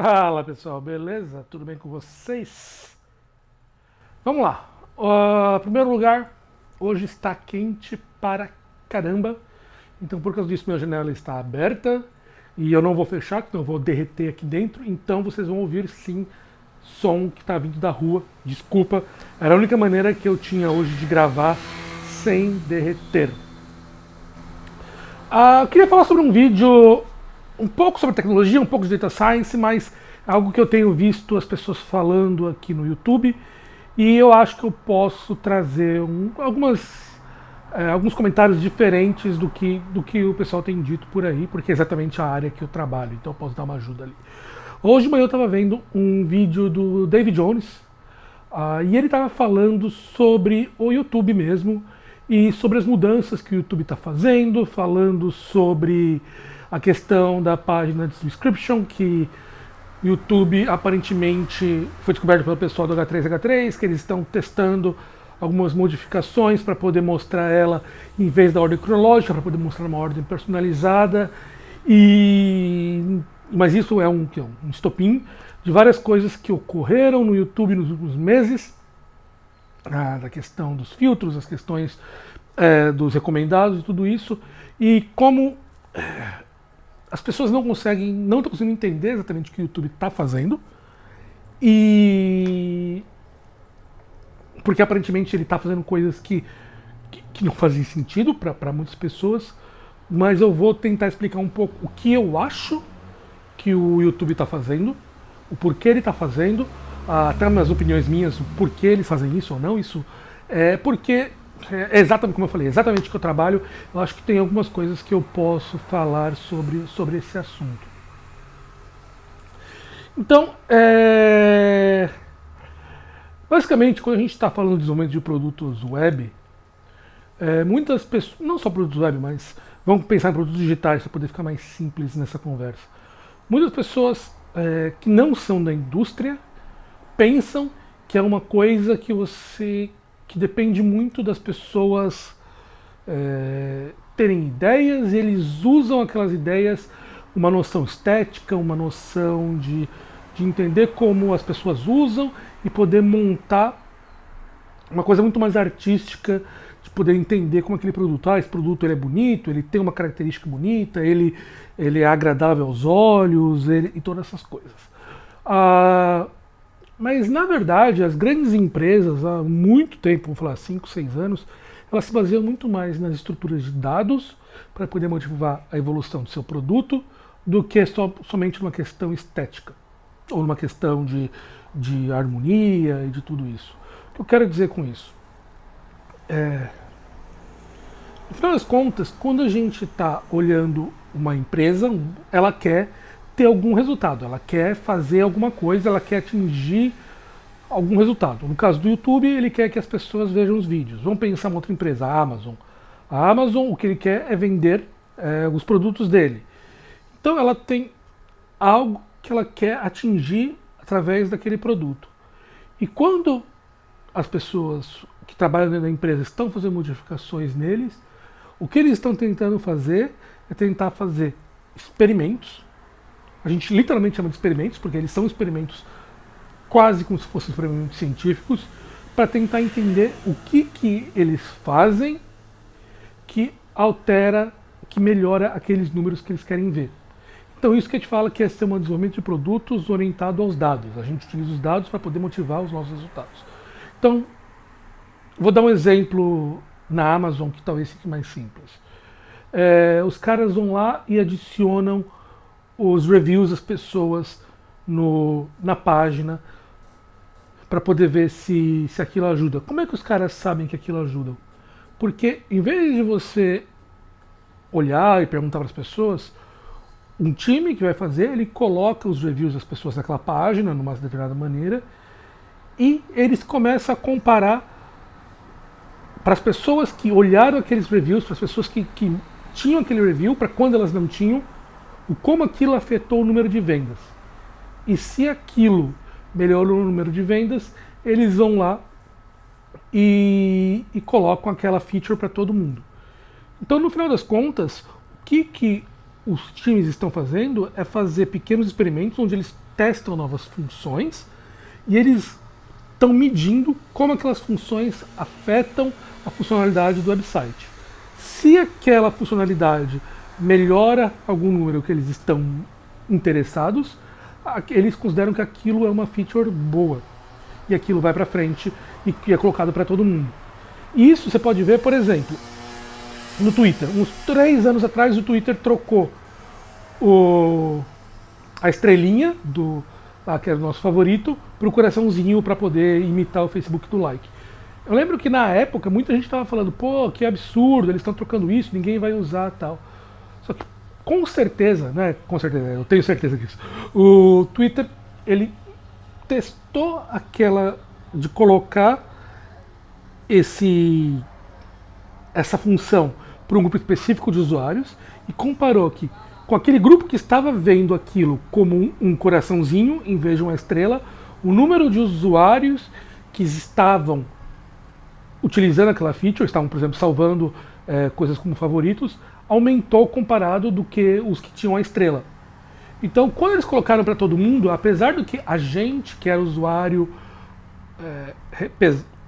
Fala pessoal, beleza? Tudo bem com vocês? Vamos lá. Em primeiro lugar, hoje está quente para caramba. Então, por causa disso, minha janela está aberta e eu não vou fechar, porque eu vou derreter aqui dentro. Então, vocês vão ouvir sim som que está vindo da rua. Desculpa, era a única maneira que eu tinha hoje de gravar sem derreter. Eu queria falar sobre um vídeo um pouco sobre tecnologia, um pouco de data science, mas algo que eu tenho visto as pessoas falando aqui no YouTube e eu acho que eu posso trazer alguns comentários diferentes do que o pessoal tem dito por aí, porque é exatamente a área que eu trabalho, então eu posso dar uma ajuda ali. Hoje de manhã eu estava vendo um vídeo do David Jones e ele estava falando sobre o YouTube mesmo e sobre as mudanças que o YouTube está fazendo, falando sobre a questão da página de subscription, que o YouTube aparentemente foi descoberto pelo pessoal do H3H3, que eles estão testando algumas modificações para poder mostrar ela em vez da ordem cronológica, para poder mostrar uma ordem personalizada. Mas isso é um estopim de várias coisas que ocorreram no YouTube nos últimos meses, da questão dos filtros, as questões dos recomendados e tudo isso, e como as pessoas não estão conseguindo entender exatamente o que o YouTube está fazendo, e porque aparentemente ele está fazendo coisas que não fazem sentido para muitas pessoas, mas eu vou tentar explicar um pouco o que eu acho que o YouTube está fazendo, o porquê ele está fazendo, até as opiniões minhas, o porquê eles fazem isso ou não, isso é porque é exatamente como eu falei, exatamente o que eu trabalho. Eu acho que tem algumas coisas que eu posso falar sobre esse assunto. Então, basicamente, quando a gente está falando de desenvolvimento de produtos web, muitas pessoas, não só produtos web, mas vamos pensar em produtos digitais para poder ficar mais simples nessa conversa. Muitas pessoas que não são da indústria pensam que é uma coisa que depende muito das pessoas terem ideias, e eles usam aquelas ideias, uma noção estética, uma noção de entender como as pessoas usam e poder montar uma coisa muito mais artística, de poder entender como aquele produto, esse produto ele é bonito, ele tem uma característica bonita, ele é agradável aos olhos, e todas essas coisas. Mas, na verdade, as grandes empresas, há muito tempo, vamos falar 5, 6 anos, elas se baseiam muito mais nas estruturas de dados para poder motivar a evolução do seu produto do que somente numa questão estética ou numa questão de harmonia e de tudo isso. O que eu quero dizer com isso? No final das contas, quando a gente está olhando uma empresa, ela quer ter algum resultado, ela quer fazer alguma coisa, ela quer atingir algum resultado. No caso do YouTube, ele quer que as pessoas vejam os vídeos. Vamos pensar em outra empresa, a Amazon. A Amazon, o que ele quer é vender os produtos dele. Então ela tem algo que ela quer atingir através daquele produto. E quando as pessoas que trabalham dentro da empresa estão fazendo modificações neles, o que eles estão tentando fazer é tentar fazer experimentos. A gente literalmente chama de experimentos, porque eles são experimentos quase como se fossem experimentos científicos, para tentar entender o que eles fazem que altera, que melhora aqueles números que eles querem ver. Então isso que a gente fala que é ser um desenvolvimento de produtos orientado aos dados. A gente utiliza os dados para poder motivar os nossos resultados. Então, vou dar um exemplo na Amazon que talvez fique mais simples. Os caras vão lá e adicionam os reviews das pessoas na página para poder ver se aquilo ajuda. Como é que os caras sabem que aquilo ajuda? Porque em vez de você olhar e perguntar para as pessoas, um time que vai fazer, ele coloca os reviews das pessoas naquela página, de uma determinada maneira, e eles começam a comparar para as pessoas que olharam aqueles reviews, para as pessoas que tinham aquele review, para quando elas não tinham, como aquilo afetou o número de vendas. E se aquilo melhorou o número de vendas, eles vão lá e colocam aquela feature para todo mundo. Então, no final das contas, o que os times estão fazendo é fazer pequenos experimentos onde eles testam novas funções e eles estão medindo como aquelas funções afetam a funcionalidade do website. Se aquela funcionalidade melhora algum número que eles estão interessados, eles consideram que aquilo é uma feature boa. E aquilo vai para frente e é colocado para todo mundo. Isso você pode ver, por exemplo, no Twitter. Uns 3 anos atrás o Twitter trocou a estrelinha que era o nosso favorito, para o coraçãozinho para poder imitar o Facebook do like. Eu lembro que na época muita gente estava falando, pô, que absurdo, eles estão trocando isso, ninguém vai usar tal. Só que com certeza, né? Com certeza, eu tenho certeza disso. O Twitter, ele testou aquela de colocar essa função para um grupo específico de usuários e comparou que com aquele grupo que estava vendo aquilo como um coraçãozinho em vez de uma estrela, o número de usuários que estavam utilizando aquela feature, estavam, por exemplo, salvando coisas como favoritos, aumentou comparado do que os que tinham a estrela. Então, quando eles colocaram para todo mundo, apesar do que a gente, que era usuário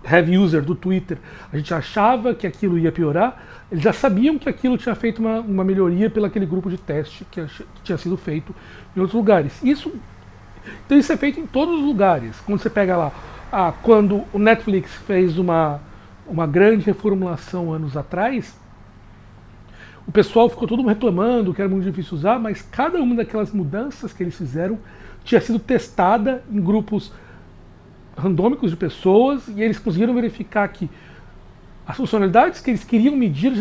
heavy user do Twitter, a gente achava que aquilo ia piorar, eles já sabiam que aquilo tinha feito uma melhoria pelo aquele grupo de teste que tinha sido feito em outros lugares. Então isso é feito em todos os lugares. Quando você pega lá, quando o Netflix fez uma grande reformulação anos atrás, o pessoal ficou todo mundo reclamando que era muito difícil usar, mas cada uma daquelas mudanças que eles fizeram tinha sido testada em grupos randômicos de pessoas e eles conseguiram verificar que as funcionalidades que eles queriam medir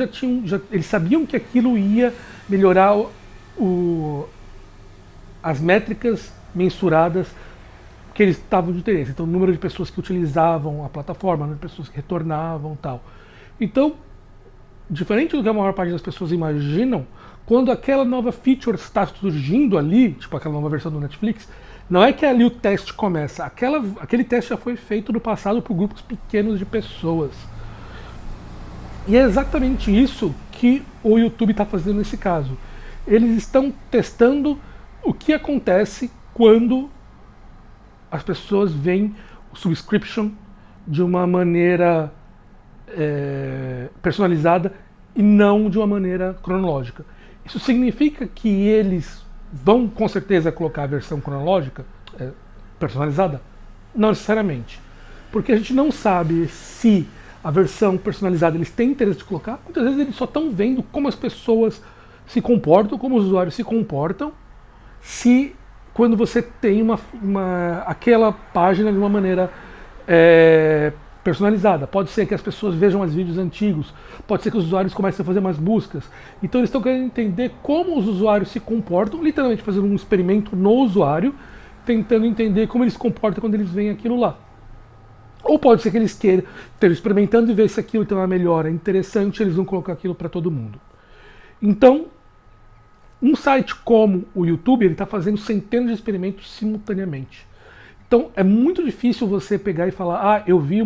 eles sabiam que aquilo ia melhorar as métricas mensuradas que eles estavam de interesse. Então, o número de pessoas que utilizavam a plataforma, o número de pessoas que retornavam, tal. Então, diferente do que a maior parte das pessoas imaginam, quando aquela nova feature está surgindo ali, tipo aquela nova versão do Netflix, não é que ali o teste começa. Aquele teste já foi feito no passado por grupos pequenos de pessoas. E é exatamente isso que o YouTube está fazendo nesse caso. Eles estão testando o que acontece quando as pessoas veem o subscription de uma maneira personalizada e não de uma maneira cronológica. Isso significa que eles vão com certeza colocar a versão cronológica personalizada? Não necessariamente. Porque a gente não sabe se a versão personalizada eles têm interesse de colocar. Muitas vezes eles só estão vendo como as pessoas se comportam, como os usuários se comportam, quando você tem aquela página de uma maneira personalizada. Pode ser que as pessoas vejam mais vídeos antigos, pode ser que os usuários comecem a fazer mais buscas. Então eles estão querendo entender como os usuários se comportam, literalmente fazendo um experimento no usuário, tentando entender como eles se comportam quando eles veem aquilo lá. Ou pode ser que eles queiram estejam experimentando e ver se aquilo tem uma melhora interessante, eles vão colocar aquilo para todo mundo. Então, um site como o YouTube, ele está fazendo centenas de experimentos simultaneamente. Então, é muito difícil você pegar e falar, eu vi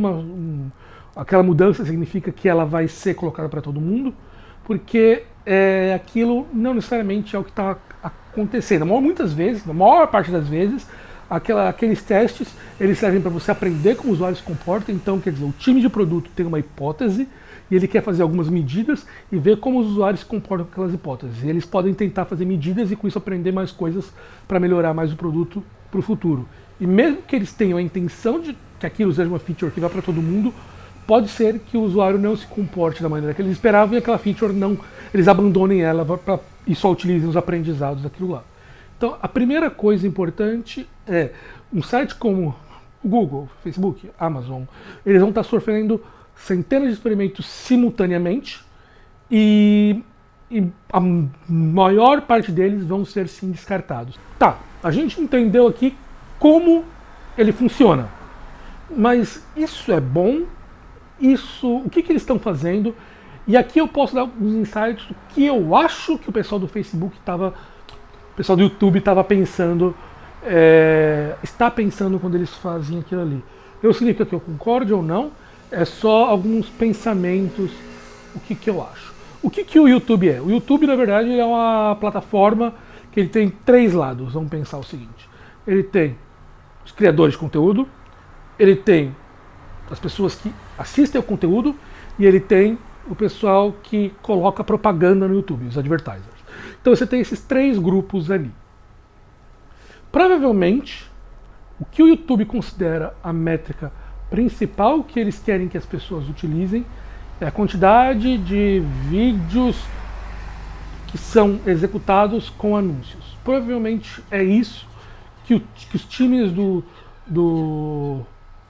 aquela mudança significa que ela vai ser colocada para todo mundo, porque aquilo não necessariamente é o que está acontecendo. Muitas vezes, na maior parte das vezes, aqueles testes, eles servem para você aprender como o usuário se comporta. Então, quer dizer, o time de produto tem uma hipótese e ele quer fazer algumas medidas e ver como os usuários se comportam com aquelas hipóteses. E eles podem tentar fazer medidas e com isso aprender mais coisas para melhorar mais o produto para o futuro. E mesmo que eles tenham a intenção de que aquilo seja uma feature que vá para todo mundo, pode ser que o usuário não se comporte da maneira que eles esperavam e aquela feature eles abandonem ela e só utilizem os aprendizados daquilo lá. Então, a primeira coisa importante é um site como o Google, Facebook, Amazon, eles vão estar sofrendo centenas de experimentos simultaneamente e a maior parte deles vão ser sim descartados. Tá, a gente entendeu aqui como ele funciona, mas isso é bom? O que eles estão fazendo? E aqui eu posso dar alguns insights do que eu acho que o pessoal do Facebook o pessoal do YouTube estava pensando, está pensando quando eles fazem aquilo ali. Eu significa que eu concorde ou não, é só alguns pensamentos, o que eu acho. O que o YouTube é? O YouTube, na verdade, é uma plataforma que ele tem 3 lados, vamos pensar o seguinte. ele tem os criadores de conteúdo, ele tem as pessoas que assistem ao conteúdo e ele tem o pessoal que coloca propaganda no YouTube, os advertisers. Então você tem esses três grupos ali. Provavelmente, o que o YouTube considera a métrica principal que eles querem que as pessoas utilizem é a quantidade de vídeos que são executados com anúncios. Provavelmente é isso que os times do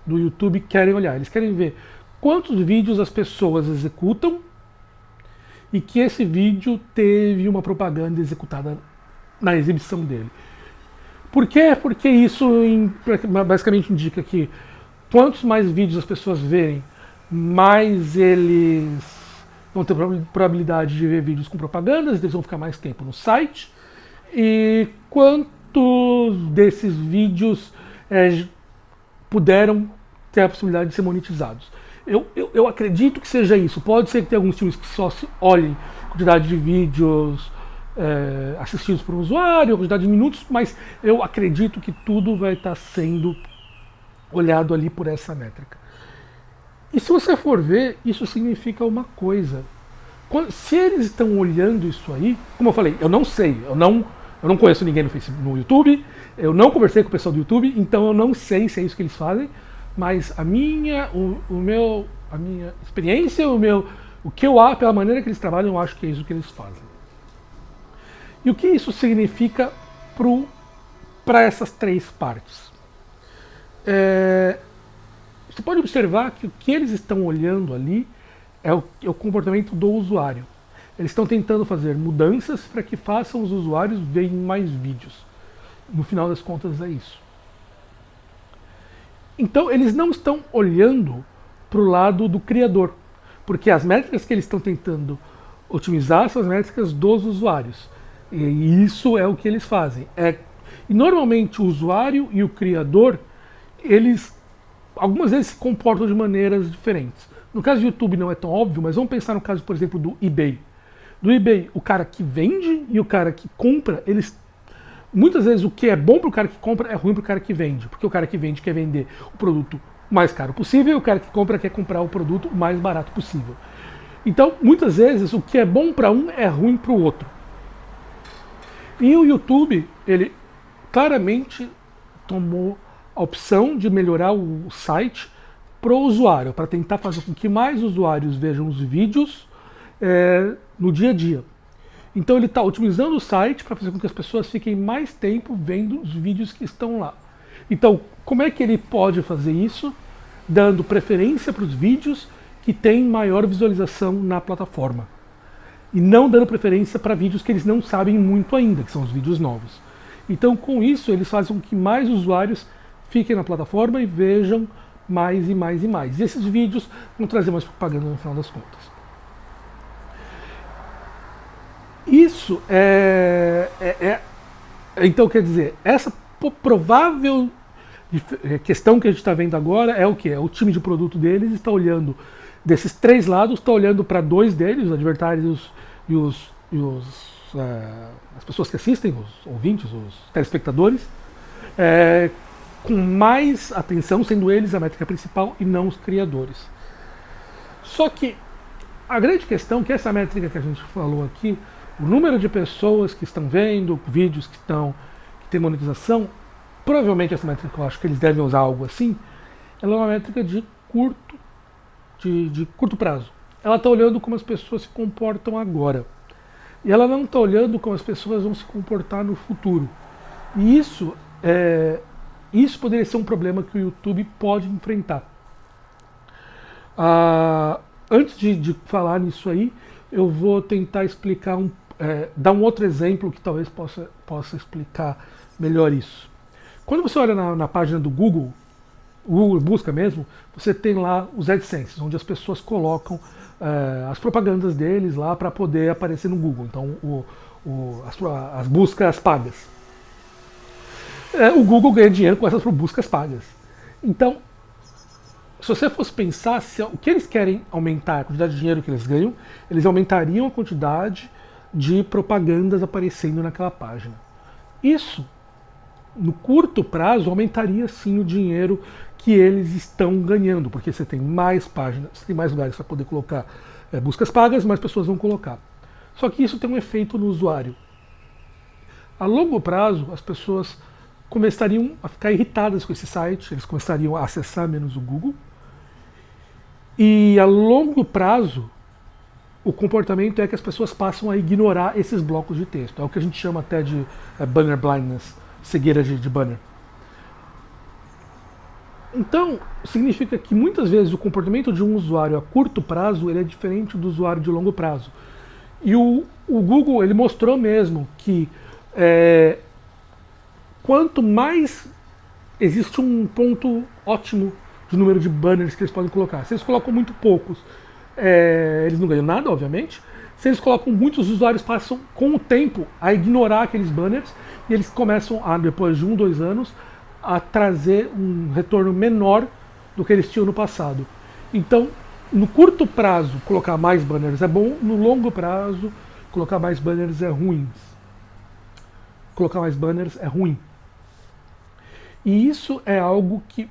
YouTube querem olhar. Eles querem ver quantos vídeos as pessoas executam e que esse vídeo teve uma propaganda executada na exibição dele. Por quê? Porque isso basicamente indica que quantos mais vídeos as pessoas verem, mais eles vão ter probabilidade de ver vídeos com propagandas, eles vão ficar mais tempo no site, e quantos desses vídeos puderam ter a possibilidade de ser monetizados. Eu acredito que seja isso. Pode ser que tenha alguns times que só se olhem a quantidade de vídeos assistidos por um usuário, a quantidade de minutos, mas eu acredito que tudo vai estar sendo olhado ali por essa métrica. E se você for ver, isso significa uma coisa. Se eles estão olhando isso aí, como eu falei, eu não sei, eu não conheço ninguém no Facebook, no YouTube, eu não conversei com o pessoal do YouTube, então eu não sei se é isso que eles fazem, mas a minha experiência, o que eu acho, pela maneira que eles trabalham, eu acho que é isso que eles fazem. E o que isso significa para essas três partes? Você pode observar que o que eles estão olhando ali é o comportamento do usuário. Eles estão tentando fazer mudanças para que façam os usuários verem mais vídeos. No final das contas é isso. Então eles não estão olhando para o lado do criador, porque as métricas que eles estão tentando otimizar são as métricas dos usuários. E isso é o que eles fazem. E normalmente o usuário e o criador, eles algumas vezes se comportam de maneiras diferentes. No caso do YouTube não é tão óbvio, mas vamos pensar no caso, por exemplo, do eBay. Do eBay, o cara que vende e o cara que compra, eles muitas vezes o que é bom para o cara que compra é ruim para o cara que vende, porque o cara que vende quer vender o produto mais caro possível e o cara que compra quer comprar o produto o mais barato possível. Então, muitas vezes o que é bom para um é ruim para o outro. E o YouTube, ele claramente tomou a opção de melhorar o site para o usuário, para tentar fazer com que mais usuários vejam os vídeos no dia a dia. Então ele está otimizando o site para fazer com que as pessoas fiquem mais tempo vendo os vídeos que estão lá. Então, como é que ele pode fazer isso? Dando preferência para os vídeos que têm maior visualização na plataforma. E não dando preferência para vídeos que eles não sabem muito ainda, que são os vídeos novos. Então, com isso, eles fazem com que mais usuários fiquem na plataforma e vejam mais e mais e mais. E esses vídeos vão trazer mais propaganda no final das contas. Isso então, quer dizer, essa provável questão que a gente está vendo agora é o que? É o time de produto deles está olhando desses três lados, está olhando para dois deles, os adversários e as pessoas que assistem, os ouvintes, os telespectadores, com mais atenção, sendo eles a métrica principal e não os criadores. Só que a grande questão é que essa métrica que a gente falou aqui, o número de pessoas que estão vendo, vídeos que tem monetização, provavelmente essa métrica, eu acho que eles devem usar algo assim, ela é uma métrica de curto prazo. Ela está olhando como as pessoas se comportam agora. E ela não está olhando como as pessoas vão se comportar no futuro. E isso poderia ser um problema que o YouTube pode enfrentar. Antes de falar nisso aí, eu vou tentar explicar dar um outro exemplo que talvez possa explicar melhor isso. Quando você olha na página do Google Busca mesmo, você tem lá os AdSense, onde as pessoas colocam as propagandas deles lá para poder aparecer no Google. Então, as buscas pagas. O Google ganha dinheiro com essas buscas pagas. Então, se você fosse pensar, o que eles querem aumentar, a quantidade de dinheiro que eles ganham, eles aumentariam a quantidade de propagandas aparecendo naquela página. Isso no curto prazo aumentaria sim o dinheiro que eles estão ganhando, porque você tem mais páginas, você tem mais lugares para poder colocar buscas pagas, mais pessoas vão colocar. Só que isso tem um efeito no usuário. A longo prazo, as pessoas começariam a ficar irritadas com esse site, eles começariam a acessar menos o Google, e a longo prazo, o comportamento é que as pessoas passam a ignorar esses blocos de texto. É o que a gente chama até de banner blindness, cegueira de banner. Então, significa que muitas vezes o comportamento de um usuário a curto prazo ele é diferente do usuário de longo prazo. E o Google ele mostrou mesmo que quanto mais existe um ponto ótimo de número de banners que eles podem colocar. Se eles colocam muito poucos, eles não ganham nada, obviamente. Se eles colocam muitos, os usuários passam com o tempo a ignorar aqueles banners e eles começam a, depois de 1, 2 anos, a trazer um retorno menor do que eles tinham no passado. Então, no curto prazo, colocar mais banners é bom, no longo prazo, colocar mais banners é ruim. Colocar mais banners é ruim. E isso é algo que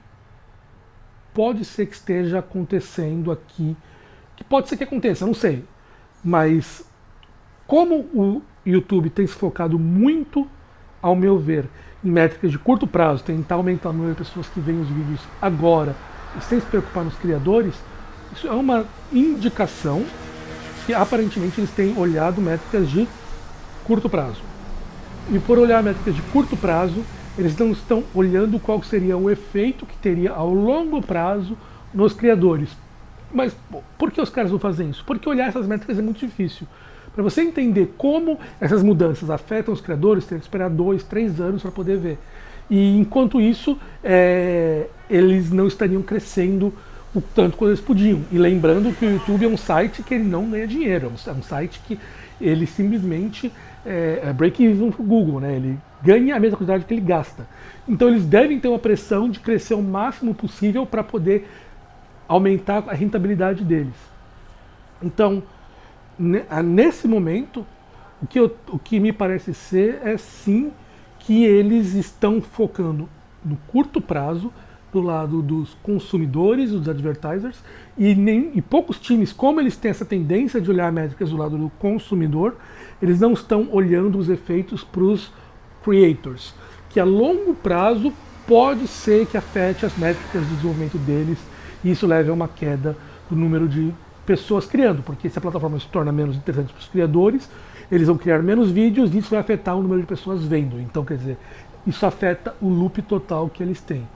pode ser que esteja acontecendo aqui, que pode ser que aconteça, não sei. Mas como o YouTube tem se focado muito, ao meu ver, em métricas de curto prazo, tentar aumentar o número de pessoas que veem os vídeos agora, e sem se preocupar nos criadores, isso é uma indicação que aparentemente eles têm olhado métricas de curto prazo. E por olhar métricas de curto prazo, eles não estão olhando qual seria o efeito que teria ao longo prazo nos criadores. Mas por que os caras não fazem isso? Porque olhar essas métricas é muito difícil. Para você entender como essas mudanças afetam os criadores, tem que esperar 2, 3 anos para poder ver. E enquanto isso, eles não estariam crescendo o tanto quanto eles podiam. E lembrando que o YouTube é um site que ele não ganha dinheiro, é um site que ele simplesmente break-even para o Google, né? Ele ganha a mesma quantidade que ele gasta. Então eles devem ter uma pressão de crescer o máximo possível para poder aumentar a rentabilidade deles. Então, nesse momento, o que me parece ser é sim que eles estão focando no curto prazo do lado dos consumidores, dos advertisers, e poucos times, como eles têm essa tendência de olhar métricas do lado do consumidor, eles não estão olhando os efeitos para os creators, que a longo prazo pode ser que afete as métricas de desenvolvimento deles e isso leve a uma queda do número de pessoas criando, porque se a plataforma se torna menos interessante para os criadores, eles vão criar menos vídeos e isso vai afetar o número de pessoas vendo. Então, quer dizer, isso afeta o loop total que eles têm.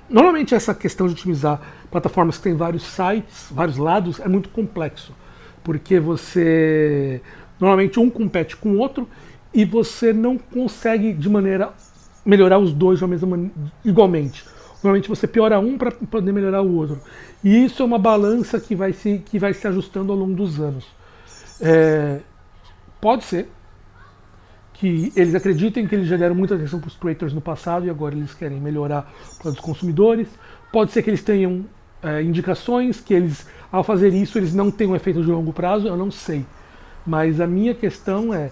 Normalmente essa questão de otimizar plataformas que têm vários sites, vários lados, é muito complexo, porque normalmente um compete com o outro e você não consegue de maneira melhorar os dois de uma mesma igualmente. Normalmente você piora um para poder melhorar o outro. E isso é uma balança que vai se ajustando ao longo dos anos. Pode ser que eles acreditem que eles já deram muita atenção para os creators no passado e agora eles querem melhorar para os consumidores. Pode ser que eles tenham indicações que eles, ao fazer isso, eles não têm um efeito de longo prazo, eu não sei. Mas a minha questão é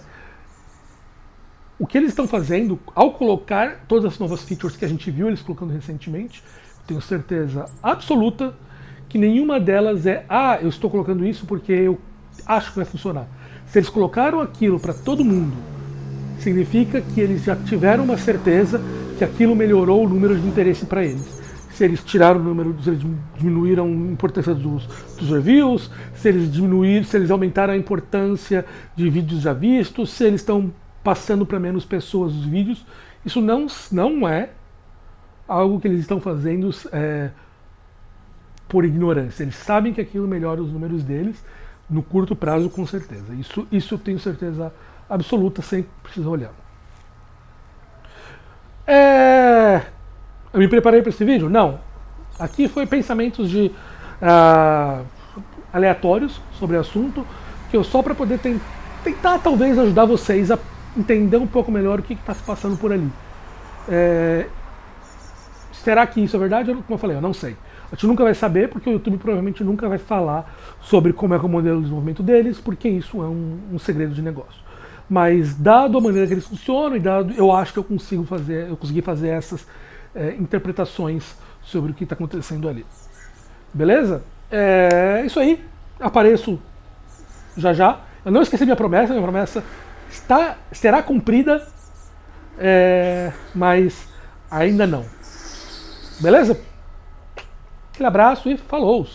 o que eles estão fazendo ao colocar todas as novas features que a gente viu eles colocando recentemente. Eu tenho certeza absoluta que nenhuma delas eu estou colocando isso porque eu acho que vai funcionar. Se eles colocaram aquilo para todo mundo, significa que eles já tiveram uma certeza que aquilo melhorou o número de interesse para eles. Se eles tiraram o número, se eles diminuíram a importância dos reviews, se eles aumentaram a importância de vídeos já vistos, se eles estão passando para menos pessoas os vídeos, isso não é algo que eles estão fazendo por ignorância. Eles sabem que aquilo melhora os números deles no curto prazo, com certeza. Isso eu tenho certeza absoluta, sem precisar olhar. Eu me preparei para esse vídeo? Não. Aqui foi pensamentos aleatórios sobre o assunto, que eu só para poder tentar talvez ajudar vocês a entender um pouco melhor o que está se passando por ali. Será que isso é verdade? Como eu falei, eu não sei. A gente nunca vai saber, porque o YouTube provavelmente nunca vai falar sobre como é o modelo de desenvolvimento deles, porque isso é um segredo de negócio. mas dado a maneira que eles funcionam e dado, eu acho que eu consegui fazer essas interpretações sobre o que está acontecendo ali. Beleza? É isso aí. Apareço já já. Eu não esqueci minha promessa será cumprida, mas ainda não. Beleza? Aquele abraço e falou!